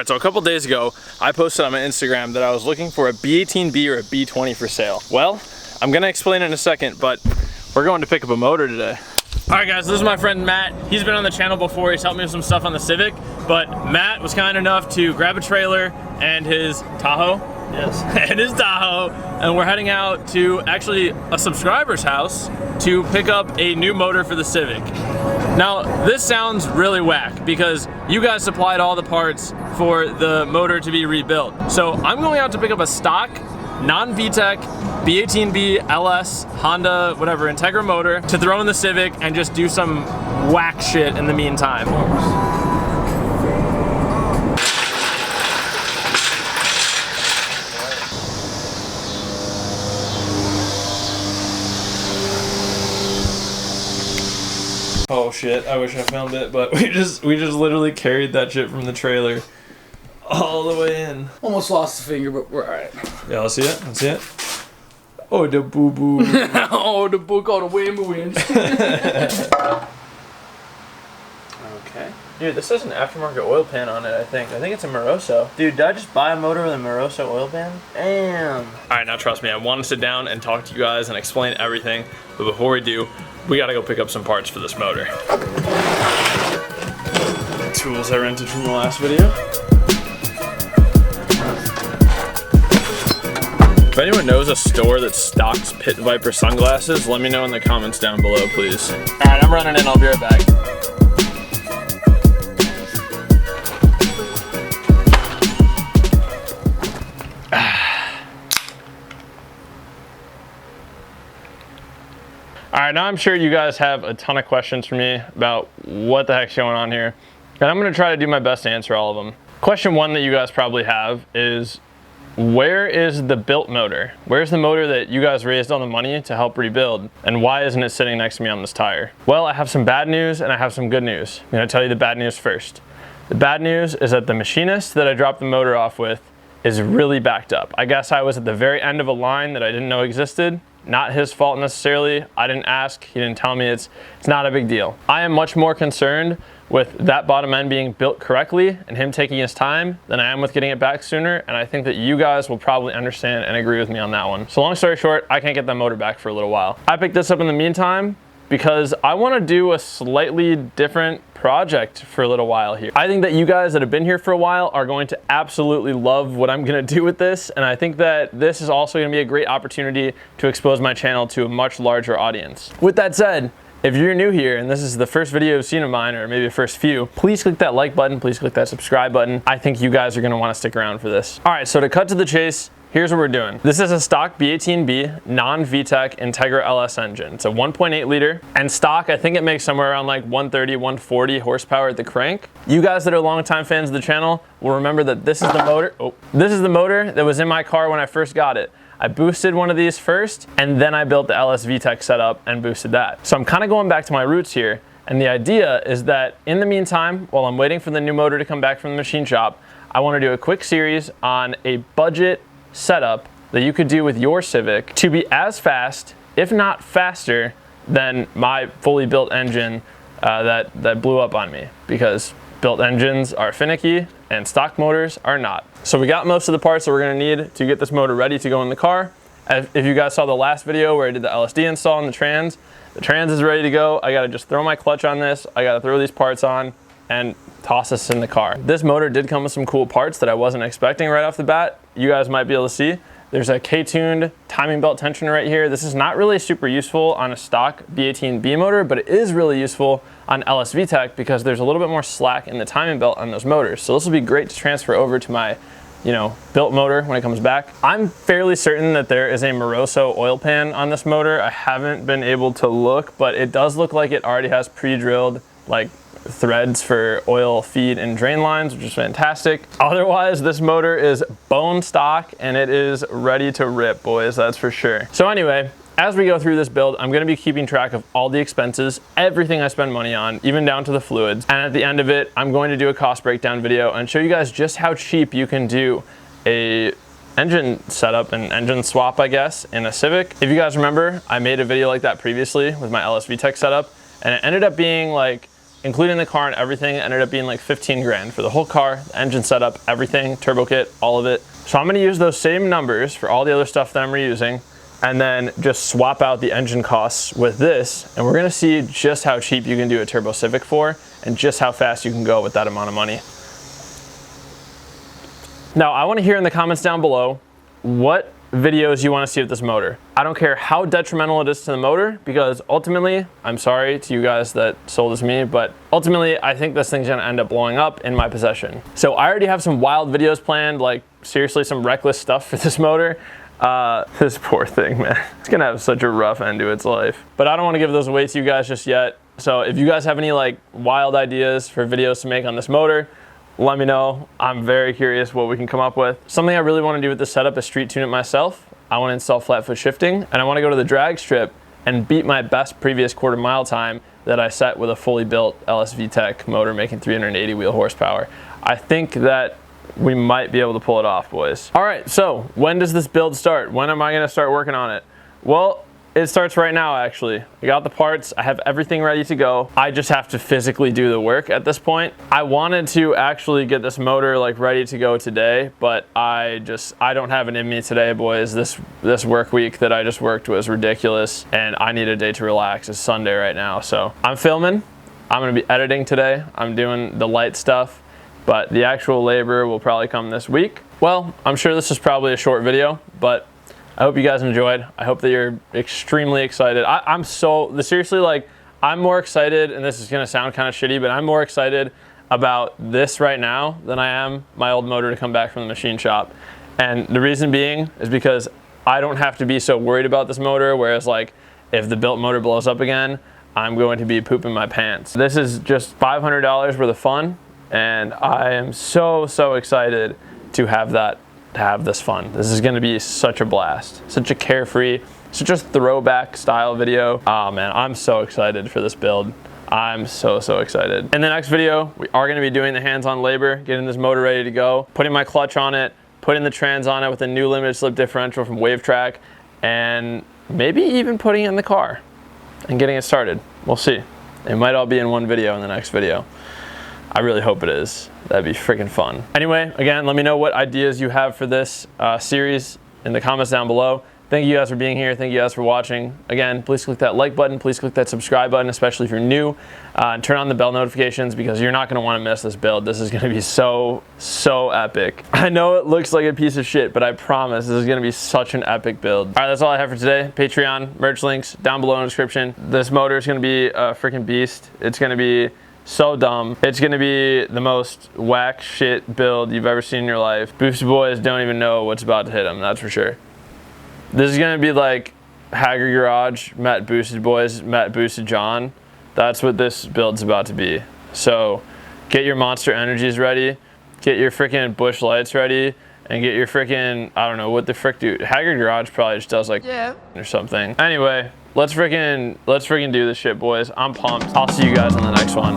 Alright, so a couple days ago, I posted on my Instagram that I was looking for a B18B or a B20 for sale. Well, I'm gonna explain in a second, but we're going to pick up a motor today. Alright guys, this is my friend Matt. He's been on the channel before. He's helped me with some stuff on the Civic, but Matt was kind enough to grab a trailer and his Tahoe. Yes. And his Tahoe, and we're heading out to actually a subscriber's house to pick up a new motor for the Civic. Now, this sounds really whack because you guys supplied all the parts for the motor to be rebuilt. So I'm going out to pick up a stock, non-VTEC, B18B, LS, Honda, whatever, Integra motor to throw in the Civic and just do some whack shit in the meantime. Oh shit, I wish I found it, but we just literally carried that shit from the trailer all the way in. Almost lost the finger, but we're alright. Yeah, let's see it, let's see it. Oh, the boo-boo. Oh, the book, all the wind. Okay. Dude, this has an aftermarket oil pan on it, I think. I think it's a Moroso. Dude, did I just buy a motor with a Moroso oil pan? Damn. Alright, now trust me, I want to sit down and talk to you guys and explain everything, but before we do, we gotta go pick up some parts for this motor. Tools I rented from the last video. If anyone knows a store that stocks Pit Viper sunglasses, let me know in the comments down below, please. Alright, I'm running in, I'll be right back. Alright, now I'm sure you guys have a ton of questions for me about what the heck's going on here, and I'm going to try to do my best to answer all of them. Question one that you guys probably have is, where is the built motor? Where's the motor that you guys raised all the money to help rebuild, and why isn't it sitting next to me on this tire? Well, I have some bad news and I have some good news. I'm going to tell you the bad news first. The bad news is that the machinist that I dropped the motor off with is really backed up. I guess I was at the very end of a line that I didn't know existed. Not his fault necessarily. I didn't ask, he didn't tell me. It's not a big deal. I am much more concerned with that bottom end being built correctly and him taking his time than I am with getting it back sooner, and I think that you guys will probably understand and agree with me on that one. So long story short, I can't get that motor back for a little while. I picked this up in the meantime because I want to do a slightly different project for a little while here. I think that you guys that have been here for a while are going to absolutely love what I'm going to do with this, and I think that this is also going to be a great opportunity to expose my channel to a much larger audience. With that said, if you're new here and this is the first video you've seen of mine, or maybe the first few, please click that like button, please click that subscribe button. I think you guys are going to want to stick around for this. Alright, so to cut to the chase, here's what we're doing. This is a stock B18B non-VTEC Integra LS engine. It's a 1.8 liter, and stock, I think it makes somewhere around like 130, 140 horsepower at the crank. You guys that are longtime fans of the channel will remember that this is the motor. This is the motor that was in my car when I first got it. I boosted one of these first, and then I built the LS VTEC setup and boosted that. So I'm kind of going back to my roots here, and the idea is that in the meantime, while I'm waiting for the new motor to come back from the machine shop, I want to do a quick series on a budget setup that you could do with your Civic to be as fast, if not faster, than my fully built engine that blew up on me, because built engines are finicky and stock motors are not. So we got most of the parts that we're going to need to get this motor ready to go in the car. If you guys saw the last video where I did the LSD install on the trans is ready to go. I got to just throw my clutch on this, I got to throw these parts on and toss this in the car. This motor did come with some cool parts that I wasn't expecting right off the bat. You guys might be able to see. There's a K-tuned timing belt tensioner right here. This is not really super useful on a stock B18B motor, but it is really useful on LS VTEC because there's a little bit more slack in the timing belt on those motors. So this will be great to transfer over to my, built motor when it comes back. I'm fairly certain that there is a Moroso oil pan on this motor. I haven't been able to look, but it does look like it already has pre-drilled like threads for oil feed and drain lines, which is fantastic. Otherwise, this motor is bone stock and it is ready to rip, boys, that's for sure. So anyway, as we go through this build, I'm gonna be keeping track of all the expenses, everything I spend money on, even down to the fluids. And at the end of it, I'm going to do a cost breakdown video and show you guys just how cheap you can do a engine setup and engine swap, I guess, in a Civic. If you guys remember, I made a video like that previously with my LS VTEC setup, and it ended up being like including the car and everything, ended up being like 15 grand for the whole car, the engine setup, everything, turbo kit, all of it. So I'm gonna use those same numbers for all the other stuff that I'm reusing, and then just swap out the engine costs with this, and we're gonna see just how cheap you can do a Turbo Civic for, and just how fast you can go with that amount of money. Now, I wanna hear in the comments down below what videos you wanna see with this motor. I don't care how detrimental it is to the motor, because ultimately, I'm sorry to you guys that sold this to me, but ultimately, I think this thing's gonna end up blowing up in my possession. So I already have some wild videos planned, like seriously some reckless stuff for this motor. This poor thing, man. It's gonna have such a rough end to its life. But I don't wanna give those away to you guys just yet. So if you guys have any like wild ideas for videos to make on this motor, let me know. I'm very curious what we can come up with. Something I really wanna do with this setup is street tune it myself. I wanna install flat foot shifting, and I wanna go to the drag strip and beat my best previous quarter mile time that I set with a fully built LSV Tech motor making 380 wheel horsepower. I think that we might be able to pull it off, boys. All right, so when does this build start? When am I gonna start working on it? Well, it starts right now, actually. I got the parts, I have everything ready to go. I just have to physically do the work at this point. I wanted to actually get this motor like ready to go today, but I don't have it in me today, boys. This work week that I just worked was ridiculous, and I need a day to relax. It's Sunday right now, so I'm filming. I'm gonna be editing today. I'm doing the light stuff, but the actual labor will probably come this week. Well, I'm sure this is probably a short video, but I hope you guys enjoyed. I hope that you're extremely excited. I'm seriously, like, I'm more excited, and this is gonna sound kind of shitty, but I'm more excited about this right now than I am my old motor to come back from the machine shop. And the reason being is because I don't have to be so worried about this motor, whereas like, if the built motor blows up again, I'm going to be pooping my pants. This is just $500 worth of fun, and I am so excited to have this fun. This is gonna be such a blast, such a carefree, such a throwback style video. Oh man, I'm so excited for this build. I'm so excited. In the next video, we are gonna be doing the hands-on labor, getting this motor ready to go, putting my clutch on it, putting the trans on it with a new limited slip differential from Wave Track, and maybe even putting it in the car and getting it started. We'll see. It might all be in one video in the next video. I really hope it is. That'd be freaking fun. Anyway, again, let me know what ideas you have for this series in the comments down below. Thank you guys for being here. Thank you guys for watching. Again, please click that like button. Please click that subscribe button, especially if you're new. And turn on the bell notifications, because you're not gonna wanna miss this build. This is gonna be so epic. I know it looks like a piece of shit, but I promise this is gonna be such an epic build. All right, that's all I have for today. Patreon, merch links down below in the description. This motor is gonna be a freaking beast. It's gonna be so dumb. It's gonna be the most whack shit build you've ever seen in your life. Boosted boys don't even know what's about to hit them, that's for sure. This is gonna be like Haggard Garage met Boosted Boys met Boosted John. That's what this build's about to be. So get your Monster Energies ready, get your freaking Bush Lights ready, and get your freaking, I don't know what the frick do. Haggard Garage probably just does like or something. Anyway, let's freaking do this shit, boys. I'm pumped. I'll see you guys on the next one.